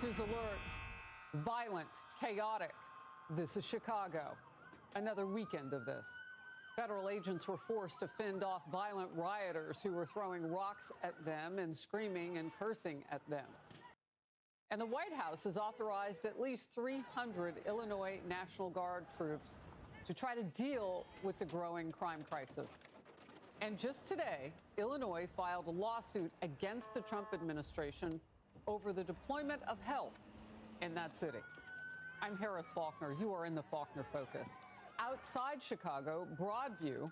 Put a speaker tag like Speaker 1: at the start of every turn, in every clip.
Speaker 1: Fox News Alert. Violent, chaotic. This is Chicago. Another weekend of this. Federal agents were forced to fend off violent rioters who were throwing rocks at them and screaming and cursing at them. And the White House has authorized at least 300 Illinois National Guard troops to try to deal with the growing crime crisis. And just today, Illinois filed a lawsuit against the Trump administration over the deployment of help in that city. I'm Harris Faulkner. You are in the Faulkner Focus. Outside Chicago, Broadview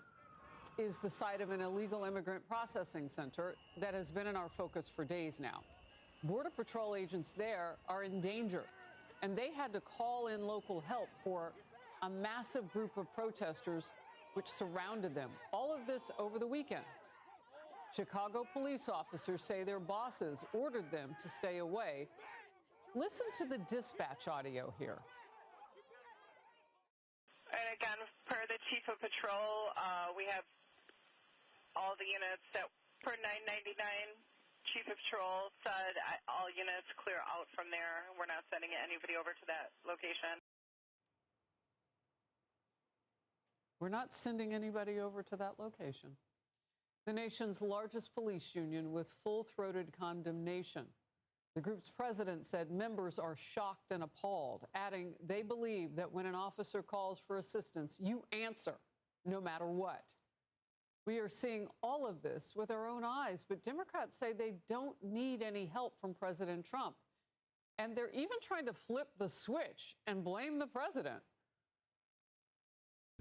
Speaker 1: is the site of an illegal immigrant processing center that has been in our focus for days now. Border Patrol agents there are in danger, and they had to call in local help for a massive group of protesters which surrounded them. All of this over the weekend. Chicago police officers say their bosses ordered them to stay away. Listen to the dispatch audio here.
Speaker 2: And again, per the chief of patrol, we have all the units that per 999, chief of patrol said all units clear out from there. We're not sending anybody over to that location.
Speaker 1: We're not sending anybody over to that location. The nation's largest police union with full-throated condemnation. The group's president said members are shocked and appalled, adding they believe that when an officer calls for assistance, you answer no matter what. We are seeing all of this with our own eyes, but Democrats say they don't need any help from President Trump. And they're even trying to flip the switch and blame the president.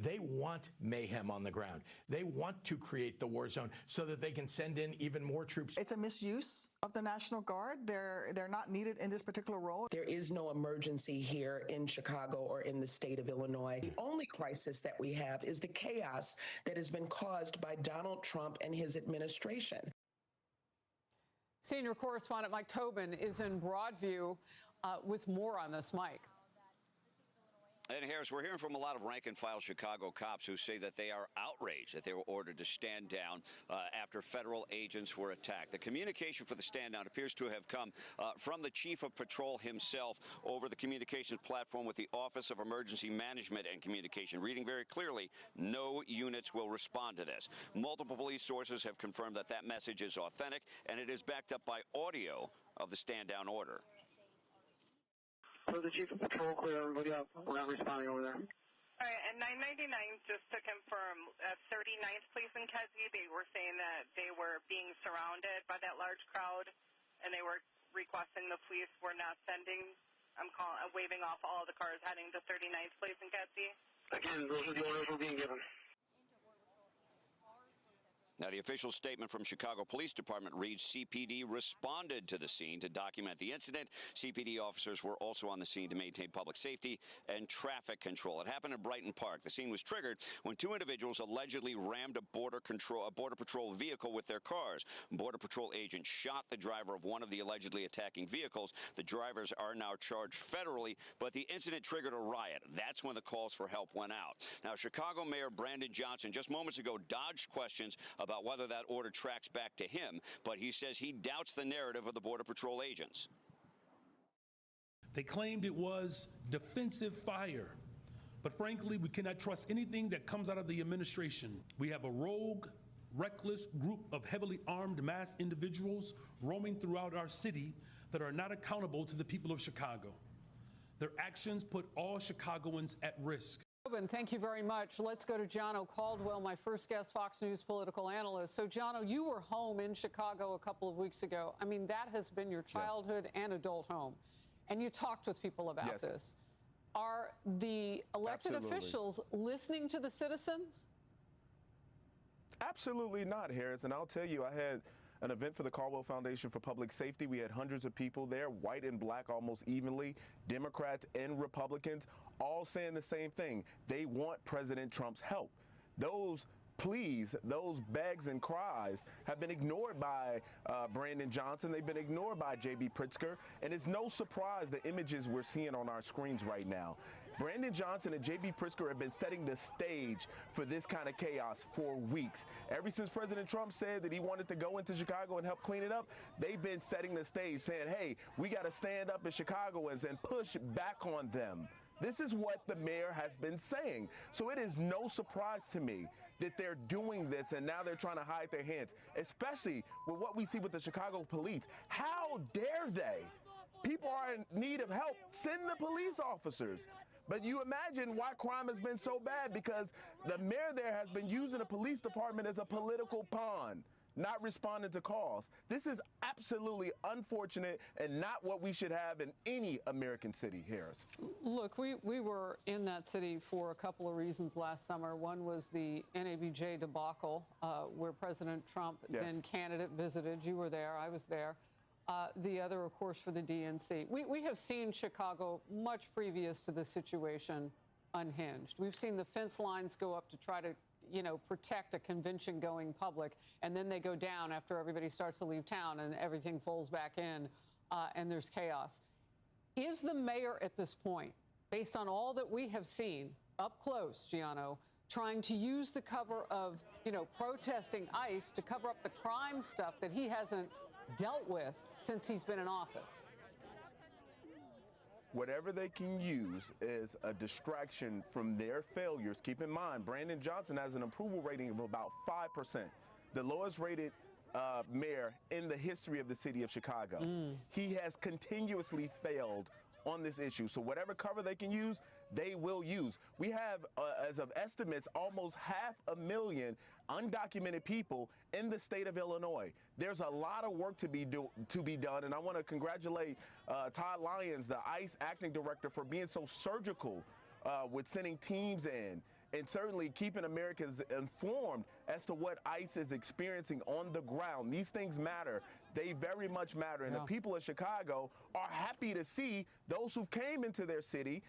Speaker 3: They want mayhem on the ground. They want to create the war zone so that they can send in even more troops.
Speaker 4: It's a misuse of the National Guard. They're not needed in this particular role.
Speaker 5: There is no emergency here in Chicago or in the state of Illinois. The only crisis that we have is the chaos that has been caused by Donald Trump and his administration.
Speaker 1: Senior correspondent Mike Tobin is in Broadview with more on this. Mike.
Speaker 6: And Harris, we're hearing from a lot of rank-and-file Chicago cops who say that they are outraged that they were ordered to stand down after federal agents were attacked. The communication for the stand down appears to have come from the chief of patrol himself over the communications platform with the Office of Emergency Management and Communication, reading very clearly, no units will respond to this. Multiple police sources have confirmed that that message is authentic, and it is backed up by audio of the stand-down order.
Speaker 7: So the chief of patrol, clear everybody up. We're not responding over there.
Speaker 2: All right, and 999, just to confirm, 39th Police in Kedzie, they were saying that they were being surrounded by that large crowd, and they were requesting the police were not sending, waving off all the cars heading to 39th Police in Kedzie.
Speaker 7: Again, those are the orders we're being given.
Speaker 6: Now, the official statement from Chicago Police Department reads, CPD responded to the scene to document the incident. CPD officers were also on the scene to maintain public safety and traffic control. It happened in Brighton Park. The scene was triggered when two individuals allegedly rammed a Border Patrol vehicle with their cars. Border Patrol agents shot the driver of one of the allegedly attacking vehicles. The drivers are now charged federally, but the incident triggered a riot. That's when the calls for help went out. Now, Chicago Mayor Brandon Johnson just moments ago dodged questions about whether that order tracks back to him, but he says he doubts the narrative of the Border Patrol agents.
Speaker 8: They claimed it was defensive fire, but frankly, we cannot trust anything that comes out of the administration. We have a rogue, reckless group of heavily armed mass individuals roaming throughout our city that are not accountable to the people of Chicago. Their actions put all Chicagoans at risk.
Speaker 1: Thank you very much. Let's go to Jono Caldwell, my first guest, Fox News political analyst. So, Jono, you were home in Chicago a couple of weeks ago. I mean, that has been your childhood and adult home. And you talked with people about this. Are the elected officials listening to the citizens?
Speaker 9: Absolutely not, Harris. And I'll tell you, I had an event for the Caldwell Foundation for Public Safety. We had hundreds of people there, white and black almost evenly, Democrats and Republicans, all saying the same thing. They want President Trump's help. Those pleas, those begs and cries have been ignored by Brandon Johnson. They've been ignored by J.B. Pritzker. And it's no surprise the images we're seeing on our screens right now. Brandon Johnson and J.B. Pritzker have been setting the stage for this kind of chaos for weeks. Ever since President Trump said that he wanted to go into Chicago and help clean it up, they've been setting the stage, saying, hey, we got to stand up as Chicagoans and push back on them. This is what the mayor has been saying. So it is no surprise to me that they're doing this, and now they're trying to hide their hands, especially with what we see with the Chicago police. How dare they? People are in need of help. Send the police officers. But you imagine why crime has been so bad, because the mayor there has been using the police department as a political pawn, not responding to calls. This is absolutely unfortunate and not what we should have in any American city, Harris.
Speaker 1: Look, we were in that city for a couple of reasons last summer. One was the NABJ debacle, where President Trump, then candidate, visited. You were there. I was there. The other, of course, for the DNC. We have seen Chicago, much previous to this situation, unhinged. We've seen the fence lines go up to try to, protect a convention-going public, and then they go down after everybody starts to leave town and everything folds back in, and there's chaos. Is the mayor at this point, based on all that we have seen up close, Gianno, trying to use the cover of, protesting ICE to cover up the crime stuff that he hasn't dealt with since he's been in office?
Speaker 9: Whatever they can use is a distraction from their failures. Keep in mind, Brandon Johnson has an approval rating of about 5%, the lowest rated mayor in the history of the city of Chicago. He has continuously failed on this issue. So whatever cover they can use, they will use. We have, as of estimates, almost 500,000 undocumented people in the state of Illinois. There's a lot of work to be done, and I want to congratulate Todd Lyons, the ICE acting director, for being so surgical with sending teams in, and certainly keeping Americans informed as to what ICE is experiencing on the ground. These things matter. They very much matter. And the people of Chicago are happy to see those who came into their city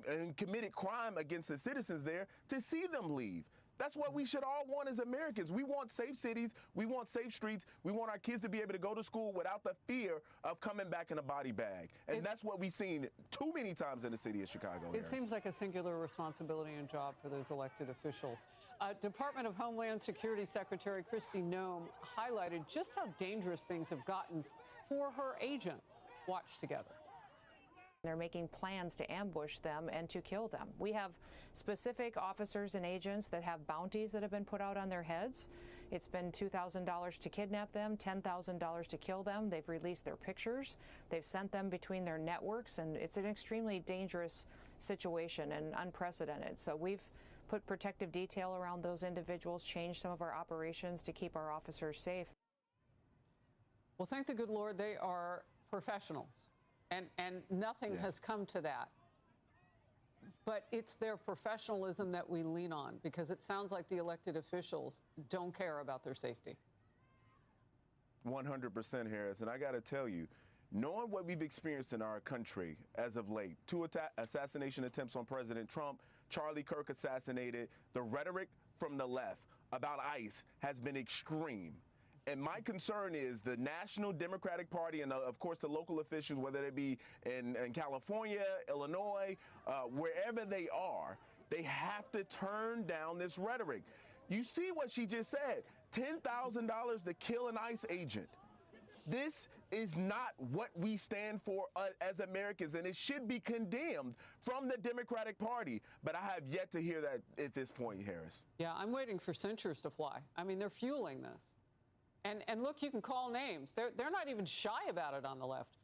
Speaker 9: and committed crime against the citizens there, to see them leave. That's what we should all want as Americans. We want safe cities. We want safe streets. We want our kids to be able to go to school without the fear of coming back in a body bag. And that's what we've seen too many times in the city of Chicago.
Speaker 1: It seems like a singular responsibility and job for those elected officials. Department of Homeland Security Secretary Kristi Noem highlighted just how dangerous things have gotten for her agents. Watch together.
Speaker 10: They're making plans to ambush them and to kill them. We have specific officers and agents that have bounties that have been put out on their heads. It's been $2,000 to kidnap them, $10,000 to kill them. They've released their pictures. They've sent them between their networks, and it's an extremely dangerous situation and unprecedented. So we've put protective detail around those individuals, changed some of our operations to keep our officers safe.
Speaker 1: Well, thank the good Lord, they are professionals. And nothing has come to that. But it's their professionalism that we lean on, because it sounds like the elected officials don't care about their safety.
Speaker 9: 100%, Harris. And I got to tell you, knowing what we've experienced in our country as of late, 2 assassination attempts on President Trump, Charlie Kirk assassinated, the rhetoric from the left about ICE has been extreme. And my concern is the National Democratic Party and, of course, the local officials, whether they be in California, Illinois, wherever they are, they have to turn down this rhetoric. You see what she just said, $10,000 to kill an ICE agent. This is not what we stand for as Americans, and it should be condemned from the Democratic Party. But I have yet to hear that at this point, Harris.
Speaker 1: Yeah, I'm waiting for censures to fly. I mean, they're fueling this. And look, you can call names. They're not even shy about it on the left.